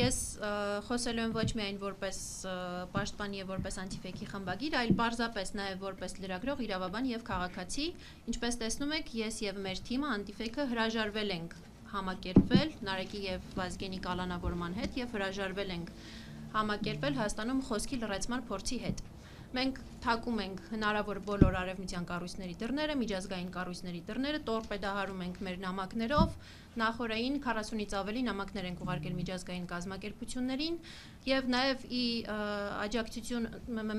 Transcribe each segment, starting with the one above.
Ես խոսելու եմ ոչ միայն որպես պաշտպան եւ որպես անտիֆեյքի խմբագիր, այլ պարզապես նաեւ որպես լրագրող, իրավաբան եւ քաղաքացի, ինչպես տեսնում եք, ես եւ մեր թիմը անտիֆեյքը հրաժարվել ենք համակերպվել Նարեկի եւ Վազգենի կալանավորման հետ եւ հրաժարվել ենք համակերպվել Հայաստանում խոսքի լրացման փորձի հետ։ Մենք թակում ենք հնարավոր բոլոր արևմտյան կառույցների դռները, միջազգային կառույցների դռները, տորպեդահարում ենք մեր նամակներով, նախորդին 40-ից ավելի նամակներ ենք ուղարկել միջազգային կազմակերպություններին եւ նաեւ աջակցություն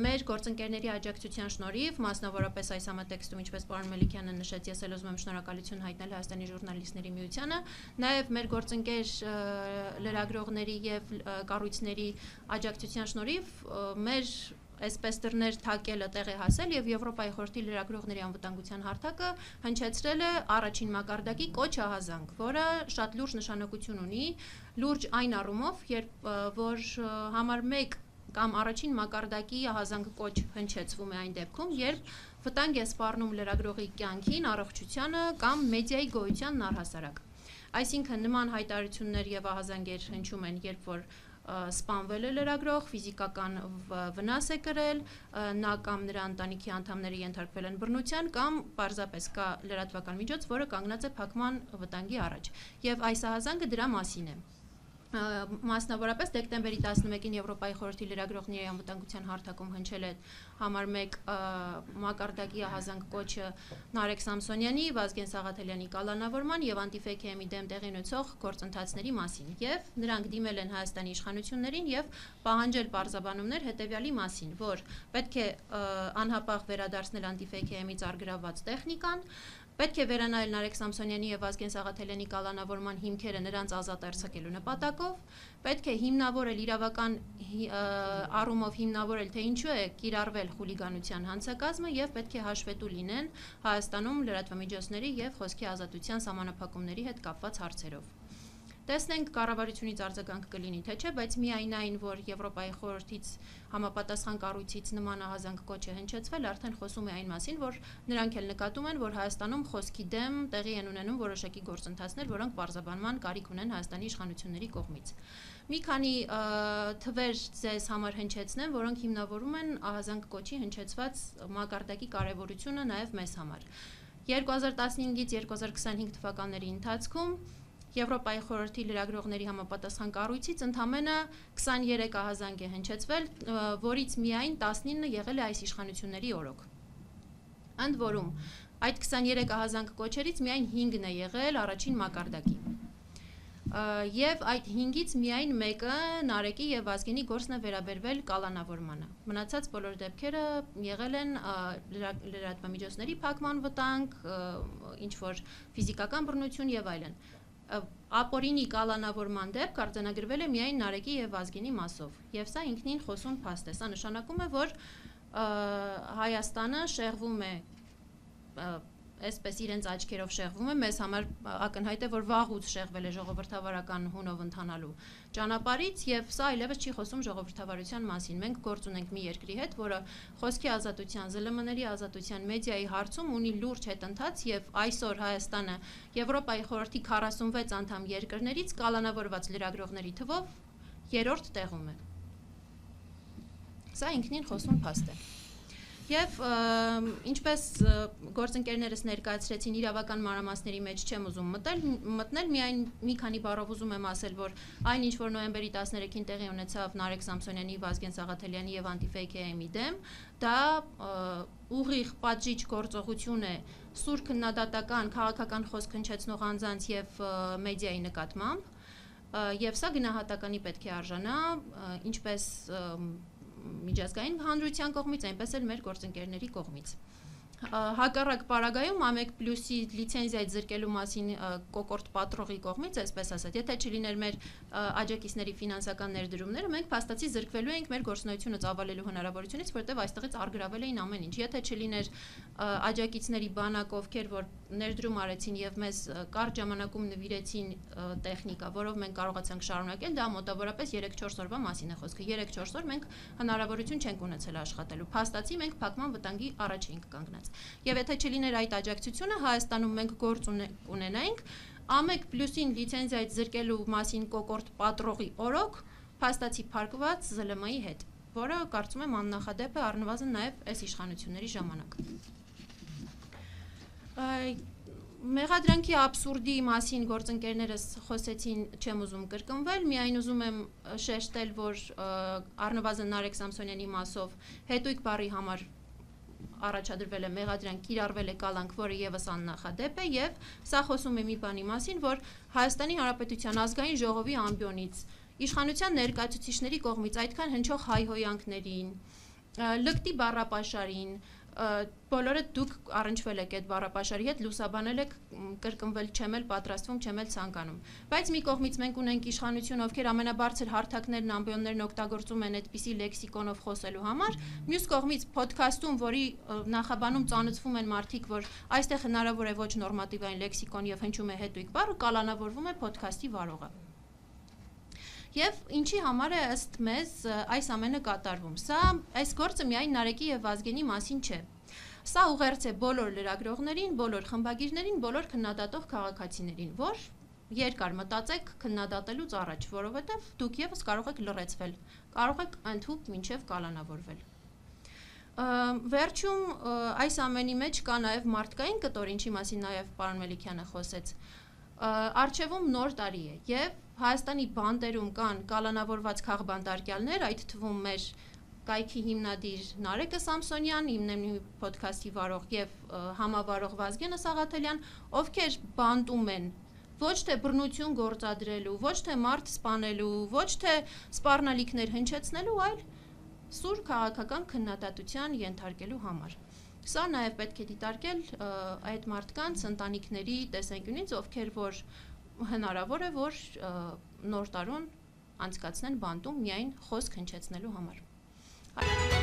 մեր գործընկերների աջակցության շնորհիվ, մասնավորապես այս համատեքստում, ինչպես պարոն Մելիքյանը նշեց, ես էլ ուզում եմ շնորհակալություն հայտնել Հայաստանի ժուրնալիստների միությանը, նաեւ մեր գործընկեր լրագրողների եւ կառույցների աջակցության շնորհիվ մեր այսպես դռներ թակելը տեղ է հասել եւ Եվրոպայի խորհրդի լրագրողների անվտանգության հարթակը հնչեցրել է առաջին մակարդակի կոչ ահազանգ, որը շատ լուրջ նշանակություն ունի, լուրջ այն առումով, որ համար 1 կամ առաջին մակարդակի ահազանգ կոչ հնչեցվում է այն դեպքում, երբ վտանգ է սպառնում լրագրողի կյանքին, առողջությանը կամ մեդիայի գոյությանն առհասարակ։ Այսինքն նման հայտարարություններ եւ ահազանգեր հնչում են, երբ որ սպանվել է լրագրող, ֆիզիկական վնաս է կրել, նա կամ նրա ընտանիքի անդամները ենթարկվել են բռնության կամ պարզապես կա լրատվական միջոց, որը կանգնած է փակման վտանգի առաջ։ Եվ այս ահազանգը դրա մասին է։ Մասնավորապես դեկտեմբերի 11-ին Եվրոպայի խորհրդի լրագրողների անվտանգության հարթակում հնչել է համար 1 մակարդակի ահազանգ կոչը Նարեկ Սամսոնյանի, Վազգեն Սաղաթելյանի կալանավորման եւ անտիֆեյքի դեմ տեղի ունեցող գործընթացների մասին եւ նրանք դիմել են Հայաստանի իշխանություններին եւ պահանջել պարզաբանումներ հետեւյալի մասին, որ պետք է անհապաղ վերադարձնել անտիֆեյքի ծարգրաված տեխնիկան, պետք է վերանայել Նարեկ Սամսոնյանի եւ Վազգեն Սաղաթելյանի կալանավորման հիմքերը նրանց ազատ արձակելու նպատակով, պետք է հիմնավորել իրավական առումով հիմնավորել, թե ինչու է կիրառվել խուլիգանության հանցակազմը եւ պետք է հաշվետու լինեն Հայաստանում լրատվամիջոցների եւ խոսքի ազատության սահմանափակումների հետ կապված հարցերով։ Տեսնենք կառավարությունից արձագանք կլինի թե չէ, բայց միայն այն, որ Եվրոպայի խորհրդից համապատասխան կառույցից նման ահազանգ կոչ է հնչեցվել, արդեն խոսում է այն մասին, որ նրանք էլ նկատում են, որ Հայաստանում խոսքի դեմ տեղի են ունենում որոշակի գործընթացներ, որոնք պարզաբանման կարիք ունեն Հայաստանի իշխանությունների կողմից։ Մի քանի թվեր ձեզ համար հնչեցնեմ, որոնք հիմնավորում են ահազանգ կոչի հնչեցված մակարդակի կարևորությունը նաև մեզ համար։ 2015-ից 2025 թվականների ընթացքում Եվրոպայի խորհրդի լրագրողների համապատասխան կառույցից ընդամենը 23 ահազանգ է հնչեցվել, որից միայն 19 եղել է այս իշխանությունների օրոք։ Ընդ որում, այդ 23 ահազանգ կոչերից միայն 5-ն է եղել առաջին մակարդակի։ Եվ այդ 5-ից միայն մեկը Նարեկի եւ Վազգենի գործն է վերաբերվել կալանավորմանը։ Մնացած բոլոր դեպքերը եղել են լրատվամիջոցների փակման վտանգ, ինչ որ ֆիզիկական բռնություն եւ այլն։ Ապօրինի կալանավորման դեպք արձանագրվել է միայն Նարեկի եւ Վազգենի մասով, եւ սա ինքնին խոսուն փաստ է։ Սա նշանակում է, որ Հայաստանը շեղվում է, այսպես իրենց աչքերով շեղվում է, մեզ համար ակնհայտ է, որ վաղուց շեղվել է ժողովրդավարական հունով ընթանալու ճանապարհից եւ սա այլևս չի խոսում ժողովրդավարության մասին։ Մենք գործ ունենք մի երկրի հետ, որը խոսքի ազատության, ԶԼՄ-ների ազատության, մեդիայի հարցում ունի լուրջ հետընթաց եւ այսօր Հայաստանը Եվրոպայի խորհրդի 46 անդամ երկրներից կալանավորված լրագրողների թվով 3-րդ տեղում է։ Սա ինքնին խոսուն փաստ է։ Եվ ինչպես գործընկերներս ներկայացրեցին, իրավական մանրամասների մեջ չեմ ուզում մտնել, միայն մի քանի բառով ուզում եմ ասել, որ այն ինչ որ նոյեմբերի 13-ին տեղի ունեցավ Նարեկ Սամսոնյանի, Վազգեն Սաղաթելյանի եւ անտիֆեյքի դեմ, դա ուղիղ պատժիչ գործողություն է սուր քննադատական քաղաքական խոսք հնչեցնող անձանց եւ մեդիայի նկատմամբ, եւ սա գնահատականի պետք է արժանա, ինչպես միջազգային հանրության կողմից, այնպես էլ մեր գործընկերների կողմից։ Հակառակ պարագայում A1+-ի լիցենզիայի զրկելու մասին կոկորտ պատրողի կողմից, այսպես ասած, եթե չլիներ մեր աջակիցների ֆինանսական ներդրումները, մենք փաստացի զրկվելու էինք մեր գործունեությունը ծավալելու հնարավորությունից, որտեղ այստեղից արգրավել էին ամեն ինչ։ Եթե չլիներ աջակիցների բանակ, ովքեր որ ներդրում արեցին եւ մեզ կարճ ժամանակում նվիրեցին տեխնիկա, որով մենք կարողացանք շարունակել, դա մոտավորապես 3-4 օրվա մասին է խոսքը։ 3-4 օր մենք հնարավորություն չենք ունեցել աշխատելու։ Փաստացի մենք փակման վտանգի առաջ էինք կանգնած։ Եվ եթե չլիներ այդ աջակցությունը, Հայաստանում մենք գործ ունենայինք ամեկ պլյուսին լիցենզիայից զրկելու մասին կոկորտ պատրողի օրոք փաստացի փակված ԶԼՄ-ի հետ, որը կարծում եմ աննախադեպ է առնվազն նաև այս իշխանությունների ժամանակ։ Մեղադրանքի աբսուրդի մասին գործընկերներս խոսեցին, չեմ ուզում կրկնվել, միայն ուզում եմ շեշտել, որ առնվազն Նարեկ Սամսոնյանի մասով հետույք բառի համար առաջադրվել է մեղադրանք, կիրառվել է կալանք, որը եւս աննախադեպ է, եւ սա խոսում է մի բանի մասին, որ Հայաստանի Հանրապետության ազգային ժողովի ամբիոնից իշխանության ներկայացուցիչների կողմից այդքան հնչող հայհոյանքներին, լկտի բառապաշարին, բոլորը դուք առնչվել եք այդ բառապաշարի հետ, լուսաբանել եք, կրկնվել չեմ էլ պատրաստվում, չեմ էլ ցանկանում։ Բայց մի կողմից մենք ունենք իշխանություն, ովքեր ամենաբարձր հարթակներն, ամբիոններն օգտագործում են այդպիսի լեքսիկոնով խոսելու համար, մյուս կողմից փոդքասթում, որի նախաբանում ծանոթվում են մարդիկ, որ այստեղ հնարավոր է ոչ նորմատիվային լեքսիկոն եւ հնչում է հետույք բառը, կալանավորվում է փոդքասթի վարողը։ Եվ ինչի համար է ըստ մեզ այս ամենը կատարվում։ Սա այս գործը միայն Նարեկի եւ Վազգենի մասին չէ։ Սա ուղերձ է բոլոր լրագրողներին, բոլոր խմբագիրներին, բոլոր քննադատող քաղաքացիներին, որ երկար մտածեք քննադատելուց առաջ, որովհետեւ դուք եւս կարող եք լռեցվել, կարող եք ընդհուպ մինչեւ կալանավորվել։ Վերջում այս ամենի մեջ կա նաեւ մարդկային կտոր, ինչի մասին նաեւ պարոն Մելիքյանը խոսեց։ Արչևում նոր տարի է եւ Հայաստանի բանտերում կան կալանավորված քաղբանտարկյալներ, այդ թվում մեր կայքի հիմնադիր Նարեկը Սամսոնյան, հիմնեմի փոդքասթի վարող եւ համավարող Վազգենը Սաղաթելյան, ովքեր բանտում են ոչ թե բռնություն գործադրելու, ոչ թե մարդ սպանելու, ոչ թե սպառնալիքներ հնչեցնելու, այլ սուր քաղաքական քննադատության ենթարկելու համար։ Սա նաև պետք է դիտարկել այդ մարդկանց ընտանիքների տեսանկյունից, ովքեր որ հնարավոր է, որ նոր տարուն անցկացնեն բանտում միայն խոսք հնչեցնելու համար։